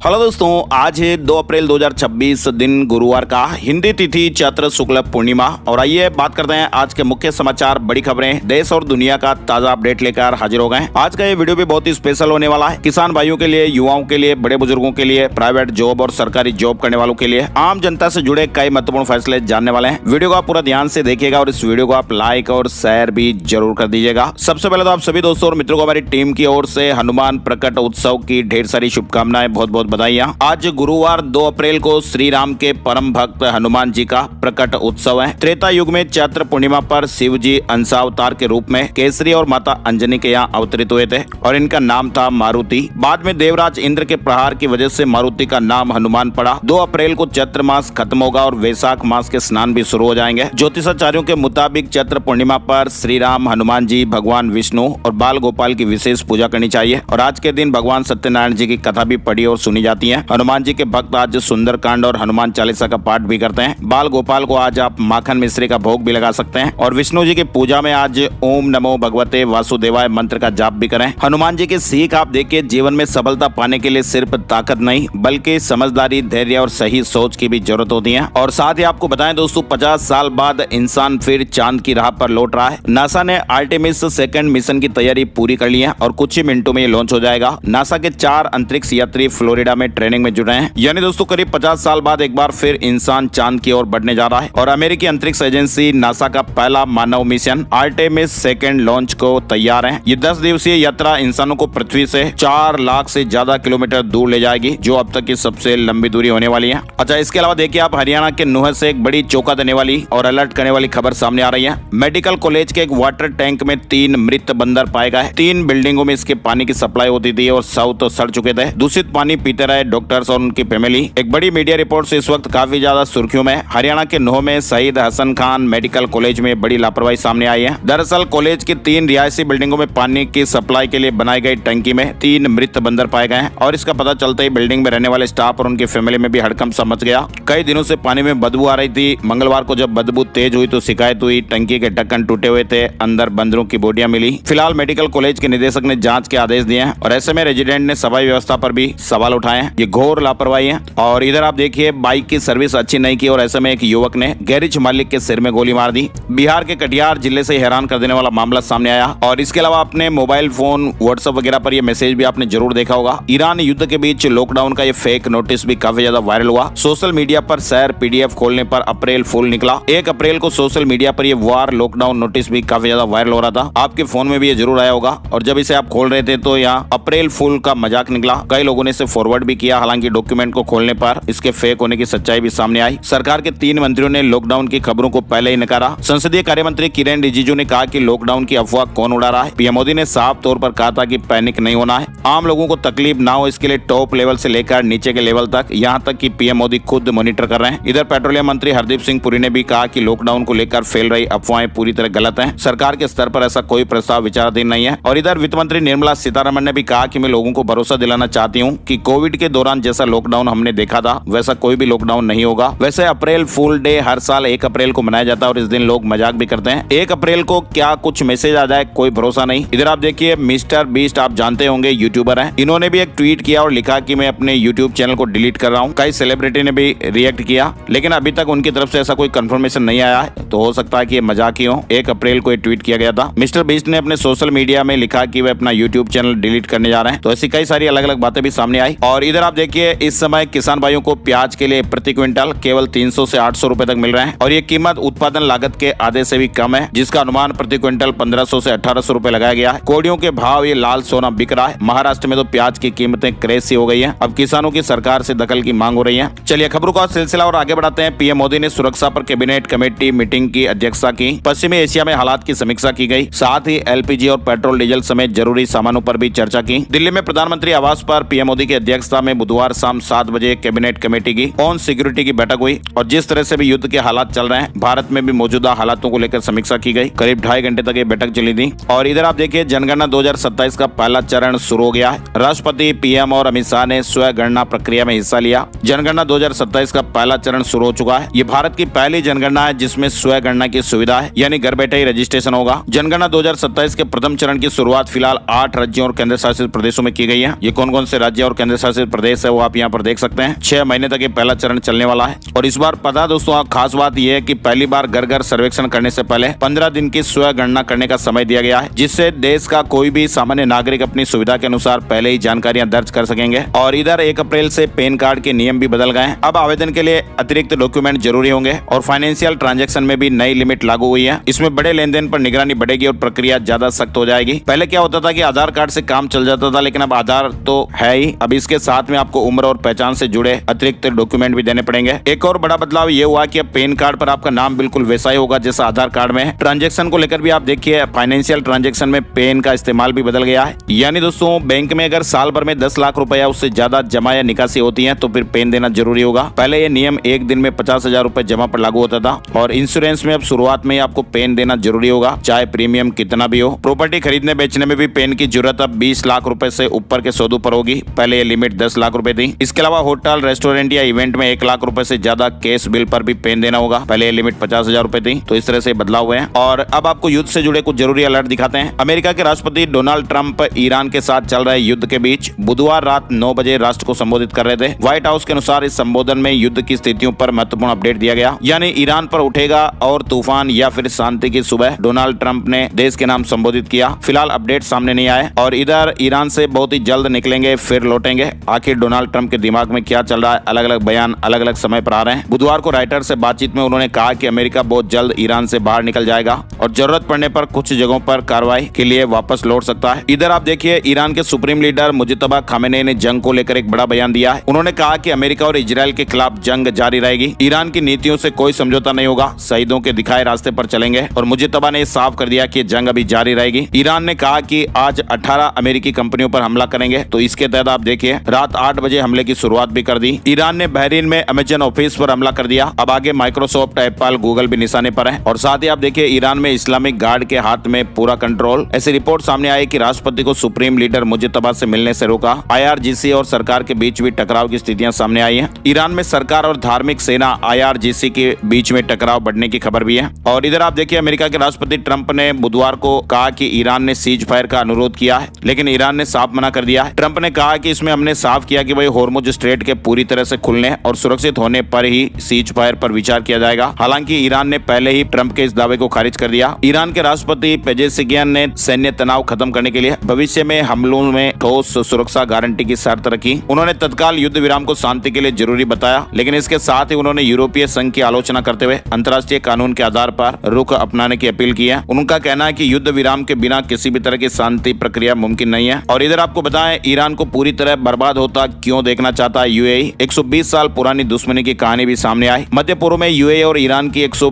Hello दोस्तों, आज है 2 अप्रैल 2026 दिन गुरुवार का, हिंदी तिथि चैत्र शुक्ल पूर्णिमा। और आइए बात करते हैं आज के मुख्य समाचार, बड़ी खबरें, देश और दुनिया का ताजा अपडेट लेकर हाजिर हो गए। आज का ये वीडियो भी बहुत ही स्पेशल होने वाला है। किसान भाइयों के लिए, युवाओं के लिए, बड़े बुजुर्गों के लिए, प्राइवेट जॉब और सरकारी जॉब करने वालों के लिए, आम जनता से जुड़े कई महत्वपूर्ण फैसले जानने वाले हैं। वीडियो को आप पूरा ध्यान से देखिएगा और इस वीडियो को आप लाइक और शेयर भी जरूर कर दीजिएगा। सबसे पहले तो आप सभी दोस्तों और मित्रों को हमारी टीम की ओर से हनुमान प्रकट उत्सव की ढेर सारी शुभकामनाएं, बहुत बहुत बधाइयां। आज गुरुवार 2 अप्रैल को श्री राम के परम भक्त हनुमान जी का प्रकट उत्सव है। त्रेता युग में चैत्र पूर्णिमा पर शिव जी अंशावतार के रूप में केसरी और माता अंजनी के यहाँ अवतरित हुए थे और इनका नाम था मारुति। बाद में देवराज इंद्र के प्रहार की वजह से मारुति का नाम हनुमान पड़ा। 2 अप्रैल को चैत्र मास खत्म होगा और वैशाख मास के स्नान भी शुरू हो जाएंगे। ज्योतिषाचार्यों के मुताबिक चैत्र पूर्णिमा पर श्री राम, हनुमान जी, भगवान विष्णु और बाल गोपाल की विशेष पूजा करनी चाहिए। और आज के दिन भगवान सत्यनारायण जी की कथा भी पढ़ी और सुनी जाती है। हनुमान जी के भक्त आज सुंदरकांड और हनुमान चालीसा का पाठ भी करते हैं। बाल गोपाल को आज आप माखन मिश्री का भोग भी लगा सकते हैं। और विष्णु जी की पूजा में आज ओम नमो भगवते वासुदेवाय मंत्र का जाप भी करें। हनुमान जी की सीख आप देखिए, जीवन में सफलता पाने के लिए सिर्फ ताकत नहीं बल्कि समझदारी, धैर्य और सही सोच की भी जरूरत होती है। और साथ ही आपको बताएं दोस्तों, 50 साल बाद इंसान फिर चांद की राह पर लौट रहा है। नासा ने आर्टेमिस सेकंड मिशन की तैयारी पूरी कर ली है और कुछ ही मिनटों में ये लॉन्च हो जाएगा। नासा के 4 अंतरिक्ष यात्री फ्लोरिडा में ट्रेनिंग में जुड़ रहे हैं। यानी दोस्तों करीब 50 साल बाद एक बार फिर इंसान चांद की ओर बढ़ने जा रहा है। और अमेरिकी अंतरिक्ष एजेंसी नासा का पहला मानव मिशन आर्टेमिस सेकंड लॉन्च को तैयार है। ये 10 दिवसीय यात्रा इंसानों को पृथ्वी से 4 लाख से ज्यादा किलोमीटर दूर ले जाएगी, जो अब तक की सबसे लंबी दूरी होने वाली है। अच्छा, इसके अलावा देखिए आप, हरियाणा के नुह से एक बड़ी चौंका देने वाली और अलर्ट करने वाली खबर सामने आ रही है। मेडिकल कॉलेज के एक वाटर टैंक में 3 मृत बंदर पाए गए। 3 बिल्डिंगों में इसके पानी की सप्लाई होती थी और 100 तो सड़ चुके थे। दूषित पानी पीते रहे डॉक्टर्स और उनकी फैमिली। एक बड़ी मीडिया रिपोर्ट से इस वक्त काफी ज्यादा सुर्खियों में। हरियाणा के नुह में शहीद हसन खान मेडिकल कॉलेज में बड़ी लापरवाही सामने आई है। दरअसल कॉलेज की 3 रिहायशी बिल्डिंगों में पानी की सप्लाई के लिए बनाई गई टंकी में 3 मृत बंदर पाए गए हैं। और इसका पता चलते ही बिल्डिंग में रहने वाले स्टाफ और उनकी फैमिली में भी हड़कंप सा मच गया। कई दिनों से पानी में बदबू आ रही थी। मंगलवार को जब बदबू तेज हुई तो शिकायत हुई। टंकी के ढक्कन टूटे हुए थे, अंदर बंदरों की बॉडियां मिली। फिलहाल मेडिकल कॉलेज के निदेशक ने जांच के आदेश दिए हैं और ऐसे में रेजिडेंट ने सफाई व्यवस्था पर भी सवाल उठाए हैं। ये घोर लापरवाही है। और इधर आप देखिए, बाइक की सर्विस अच्छी नहीं की और ऐसे में एक युवक ने गैरेज मालिक के सिर में गोली मार दी। बिहार के कटिहार जिले से हैरान कर देने वाला मामला सामने आया। और इसके अलावा अपने मोबाइल फोन, व्हाट्सएप वगैरह पर यह मैसेज भी आपने जरूर देखा होगा। ईरान युद्ध के बीच लॉकडाउन का ये फेक नोटिस भी काफी ज्यादा वायरल हुआ। सोशल मीडिया पर शेयर PDF खोलने पर अप्रैल फूल निकला। 1 अप्रैल को सोशल मीडिया पर यह वार लॉकडाउन नोटिस भी काफी ज्यादा वायरल हो रहा था। आपके फोन में भी ये जरूर आया होगा। और जब इसे आप खोल रहे थे तो यहाँ अप्रैल फूल का मजाक निकला। कई लोगों ने इसे फॉरवर्ड भी किया। हालांकि डॉक्यूमेंट को खोलने पर इसके फेक होने की सच्चाई भी सामने आई। सरकार के 3 मंत्रियों ने लॉकडाउन की खबरों को पहले ही नकारा। संसदीय कार्य मंत्री किरेन रिजिजू ने कहा कि लॉकडाउन की अफवाह कौन उड़ा रहा है। पीएम मोदी ने साफ तौर पर कहा था कि पैनिक नहीं होना है, आम लोगों को तकलीफ ना हो, इसके लिए टॉप लेवल से लेकर नीचे के लेवल तक, यहां तक कि पीएम मोदी खुद मॉनिटर कर रहे हैं। इधर पेट्रोलियम मंत्री हरदीप सिंह पुरी ने भी कहा कि लॉकडाउन को लेकर फैल रही अफवाहें पूरी तरह गलत हैं। सरकार के स्तर पर ऐसा कोई प्रस्ताव विचाराधीन नहीं है। और इधर वित्त मंत्री निर्मला सीतारमण ने भी कहा कि मैं लोगों को भरोसा दिलाना चाहती हूँ कि कोविड के दौरान जैसा लॉकडाउन हमने देखा था वैसा कोई भी लॉकडाउन नहीं होगा। वैसे अप्रैल फूल डे हर साल 1 अप्रैल को मनाया जाता है और इस दिन लोग मजाक भी करते हैं। 1 अप्रैल को क्या कुछ मैसेज आ जाए, कोई भरोसा नहीं। इधर आप देखिए, मिस्टर बीस्ट आप जानते होंगे, यूट्यूबर हैं। इन्होंने भी एक ट्वीट किया और लिखा कि मैं अपने यूट्यूब चैनल को डिलीट कर रहा हूँ। कई सेलिब्रिटी ने भी रिएक्ट किया, लेकिन अभी तक उनकी तरफ से ऐसा कोई कंफर्मेशन नहीं आया है, तो हो सकता है कि ये मजाक ही हो। 1 अप्रैल को ये ट्वीट किया गया था। मिस्टर बीस्ट ने अपने सोशल मीडिया में लिखा कि वे अपना यूट्यूब चैनल डिलीट करने जा रहे हैं। तो ऐसी कई सारी अलग अलग बातें भी सामने आई। और इधर आप देखिए, इस समय किसान भाइयों को प्याज के लिए प्रति क्विंटल केवल 300 से 800 रुपए तक मिल रहे हैं। और ये कीमत उत्पादन लागत के आधे से भी कम है, जिसका अनुमान प्रति क्विंटल 1500 से 1800 रुपए लगाया गया है। कोड़ियों के भाव ये लाल सोना बिक रहा है। महाराष्ट्र में तो प्याज की कीमतें क्रेज सी हो गई है। अब किसानों की सरकार से दखल की मांग हो रही है। चलिए खबरों का सिलसिला और आगे बढ़ाते हैं। पीएम मोदी ने सुरक्षा पर कैबिनेट कमेटी मीटिंग की अध्यक्षता की। पश्चिमी एशिया में हालात की समीक्षा की गई। साथ ही LPG और पेट्रोल डीजल समेत जरूरी सामानों पर भी चर्चा की। दिल्ली में प्रधानमंत्री आवास पर पीएम मोदी की अध्यक्षता में बुधवार शाम 7 बजे कैबिनेट कमेटी की ऑन सिक्योरिटी की बैठक हुई। और जिस तरह से भी युद्ध के हालात चल रहे हैं, भारत में भी मौजूदा हालातों को लेकर समीक्षा की गई। करीब 2.5 घंटे तक ये बैठक चली थी। और इधर आप देखिए, जनगणना 2027 का पहला चरण शुरू हो गया है। राष्ट्रपति, पीएम और अमित शाह ने स्व गणना प्रक्रिया में हिस्सा लिया। जनगणना 2027 का पहला चरण शुरू हो चुका है। ये भारत की पहली जनगणना है जिसमें स्व गणना की सुविधा है, यानी घर बैठे ही रजिस्ट्रेशन होगा। जनगणना 2027 के प्रथम चरण की शुरुआत फिलहाल 8 राज्यों और केंद्र शासित प्रदेशों में की गई है। ये कौन कौन से राज्य और केंद्र शासित शासित प्रदेश है वो आप यहाँ पर देख सकते हैं। 6 महीने तक ये पहला चरण चलने वाला है। और इस बार पता दोस्तों खास बात यह है कि पहली बार घर घर सर्वेक्षण करने से पहले 15 दिन की स्व गणना करने का समय दिया गया है, जिससे देश का कोई भी सामान्य नागरिक अपनी सुविधा के अनुसार पहले ही जानकारियां दर्ज कर सकेंगे। और इधर 1 अप्रैल से पैन कार्ड के नियम भी बदल गए हैं। अब आवेदन के लिए अतिरिक्त डॉक्यूमेंट जरूरी होंगे और फाइनेंशियल ट्रांजैक्शन में भी नई लिमिट लागू हुई है। इसमें बड़े लेन देन पर निगरानी बढ़ेगी और प्रक्रिया ज्यादा सख्त हो जाएगी। पहले क्या होता था कि आधार कार्ड से काम चल जाता था, लेकिन अब आधार तो है ही, अब इसके साथ में आपको उम्र और पहचान से जुड़े अतिरिक्त डॉक्यूमेंट भी देने पड़ेंगे। एक और बड़ा बदलाव ये हुआ कि अब पैन कार्ड पर आपका नाम बिल्कुल वैसा ही होगा जैसा आधार कार्ड में है। ट्रांजैक्शन को लेकर भी आप देखिए, फाइनेंशियल ट्रांजैक्शन में पेन का इस्तेमाल भी बदल गया है। यानी दोस्तों बैंक में अगर साल भर में 10 लाख रुपए या उससे ज्यादा जमा या निकासी होती है तो फिर पेन देना जरूरी होगा। पहले ये नियम एक दिन में 50,000 रुपए जमा पर लागू होता था। और इंश्योरेंस में अब शुरुआत में आपको पेन देना जरूरी होगा, चाहे प्रीमियम कितना भी हो। प्रॉपर्टी खरीदने बेचने में भी पेन की जरूरत अब 20 लाख रुपए से ऊपर के सौदों पर होगी। पहले ये लिमिट 10 लाख रुपए थी। इसके अलावा होटल, रेस्टोरेंट या इवेंट में 1 लाख रुपए से ज्यादा कैश बिल पर भी पेन देना होगा। पहले ये लिमिट 50,000 रुपए थी। तो इस तरह से बदलाव हुए हैं। और अब आपको युद्ध से जुड़े कुछ जरूरी अलर्ट दिखाते हैं। अमेरिका के राष्ट्रपति डोनाल्ड ट्रंप ईरान के साथ चल रहे युद्ध के बीच बुधवार रात 9 बजे राष्ट्र को संबोधित कर रहे थे। व्हाइट हाउस के अनुसार इस संबोधन में युद्ध की स्थितियों पर महत्वपूर्ण अपडेट दिया गया, यानी ईरान पर उठेगा और तूफान या फिर शांति की सुबह। डोनाल्ड ट्रंप ने देश के नाम संबोधित किया। फिलहाल अपडेट सामने नहीं आए और इधर ईरान से बहुत ही जल्द निकलेंगे फिर लौटेंगे। आखिर डोनाल्ड ट्रंप के दिमाग में क्या चल रहा है, अलग अलग बयान अलग अलग समय पर आ रहे हैं। बुधवार को राइटर से बातचीत में उन्होंने कहा कि अमेरिका बहुत जल्द ईरान से बाहर निकल जाएगा और जरूरत पड़ने पर कुछ जगहों पर कार्रवाई के लिए वापस लौट सकता है। इधर आप देखिए, ईरान के सुप्रीम लीडर मुजतबा खामेनेई ने जंग को लेकर एक बड़ा बयान दिया है। उन्होंने कहा कि अमेरिका और इजरायल के खिलाफ जंग जारी रहेगी। ईरान की नीतियों से कोई समझौता नहीं होगा, शहीदों के दिखाए रास्ते पर चलेंगे। और मुजतबा ने साफ कर दिया कि जंग अभी जारी रहेगी। ईरान ने कहा कि आज 18 अमेरिकी कंपनियों पर हमला करेंगे। तो इसके तहत आप देखिए, रात 8 बजे हमले की शुरुआत भी कर दी। ईरान ने बहरीन में अमेजन ऑफिस पर हमला कर दिया। अब आगे माइक्रोसॉफ्ट, एप्पल, गूगल भी निशाने पर है। और साथ ही आप देखिए, ईरान में इस्लामिक गार्ड के हाथ में पूरा कंट्रोल। ऐसी रिपोर्ट सामने आई कि राष्ट्रपति को सुप्रीम लीडर मुजतबा से मिलने से रोका। IRGC और सरकार के बीच भी टकराव की स्थितियां सामने आई हैं। ईरान में सरकार और धार्मिक सेना IRGC के बीच में टकराव बढ़ने की खबर भी है। और इधर आप देखिए, अमेरिका के राष्ट्रपति ट्रंप ने बुधवार को कहा कि ईरान ने सीज फायर का अनुरोध किया है, लेकिन ईरान ने साफ मना कर दिया है। ट्रंप ने कहा कि इसमें हमने साफ किया कि वही होर्मुज स्ट्रेट के पूरी तरह से खुलने और सुरक्षित होने पर ही सीज फायर पर विचार किया जाएगा। हालांकि ईरान ने पहले ही ट्रंप के इस दावे को खारिज कर दिया। ईरान के राष्ट्रपति पेजेशिकियान ने सैन्य तनाव खत्म करने के लिए भविष्य में हमलों में ठोस सुरक्षा गारंटी की शर्त रखी। उन्होंने तत्काल युद्ध विराम को शांति के लिए जरूरी बताया, लेकिन इसके साथ ही उन्होंने यूरोपीय संघ की आलोचना करते हुए अंतर्राष्ट्रीय कानून के आधार पर रुख अपनाने की अपील की है। उनका कहना है कि युद्ध विराम के बिना किसी भी तरह की शांति प्रक्रिया मुमकिन नहीं है। और इधर आपको बताएं, ईरान को पूरी तरह बर्बाद होता क्यों देखना चाहता है UAE। 120 साल पुरानी दुश्मनी की कहानी भी सामने आई। मध्य पूर्व में UAE और ईरान की 120